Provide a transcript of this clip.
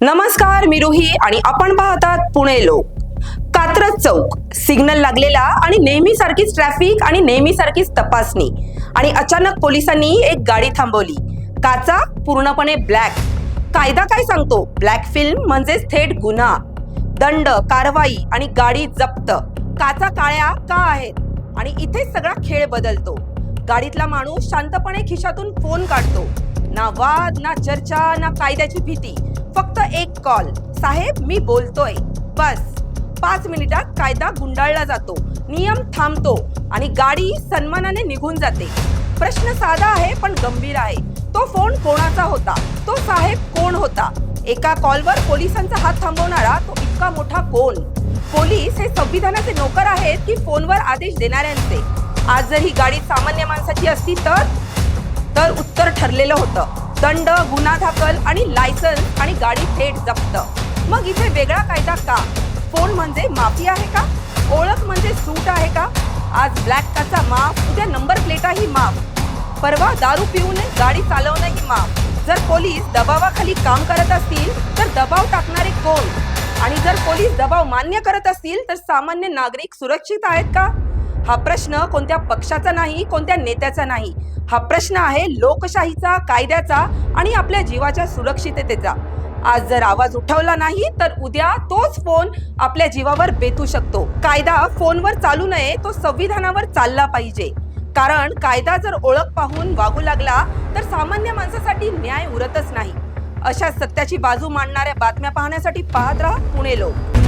नमस्कार, मी रुही आणि आपण पाहतात पुणे लोक. कात्रज चौक, सिग्नल लागलेला आणि नेहमी सारखीच ट्रॅफिक आणि नेहमी सारखीच तपासणी आणि अचानक पोलिसांनी एक गाडी थांबवली. काचा पूर्णपणे ब्लॅक. कायदा काय सांगतो? ब्लॅक फिल्म म्हणजेच थेट गुन्हा, दंड, कारवाई आणि गाडी जप्त. काचा काळ्या का आहेत? आणि इथेच सगळा खेळ बदलतो. गाडीतला माणूस शांतपणे खिशातून फोन काढतो. ना वाद, ना चर्चा, ना कायद्याची भीती, फक्त एक कॉल. साहेब, मी बोलतोय. बस 5 मिनिटात कायदा गुंडाळला जातो, नियम थांबतो आणि गाडी सन्मानाने निघून जाते. प्रश्न साधा आहे पण गंभीर आहे. तो फोन कोणाचा होता? तो साहेब कोण होता? एका कॉलवर पोलिसांचा हात थांबवणारा तो इतका मोठा कोण? पोलीस हे संविधानाचे नोकर आहेत की फोनवर आदेश देणाऱ्यांचे? आज जर ही गाडी सामान्य माणसाची असती तर उत्तर ठरलेलं होतं. दंड, गुन्हा दाखल आणि लायसन्स आणि गाडी थेट जप्त. मग इथे वेगळा कायदा का? फोन म्हणजे माफी आहे का? ओळख म्हणजे सूट आहे का? आज ब्लॅक काचा माफ, उद्या नंबर प्लेटाही माफ, परवा दारू पिऊने गाडी चालवणंही माफ. जर पोलीस दबावाखाली काम करत असतील तर दबाव टाकणारे कोण? आणि जर पोलीस दबाव मान्य करत असतील तर सामान्य नागरिक सुरक्षित आहेत का? हा प्रश्न कोणत्या पक्षाचा नाही, कोणत्या नेत्याचा नाही. हा प्रश्न आहे लोकशाहीचा, कायद्याचा आणि आपल्या जीवाच्या सुरक्षिततेचा. आज जर आवाज उठवला नाही तर उद्या तोच फोन आपल्या जीवावर बेतू शकतो. कायदा फोनवर चालू नये, तो संविधानावर चालला पाहिजे. कारण कायदा जर ओळख पाहून वागू लागला तर सामान्य माणसासाठी न्याय उरतच नाही. अशा सत्याची बाजू मांडणाऱ्या बातम्या पाहण्यासाठी पाहत राहा पुणे लोक.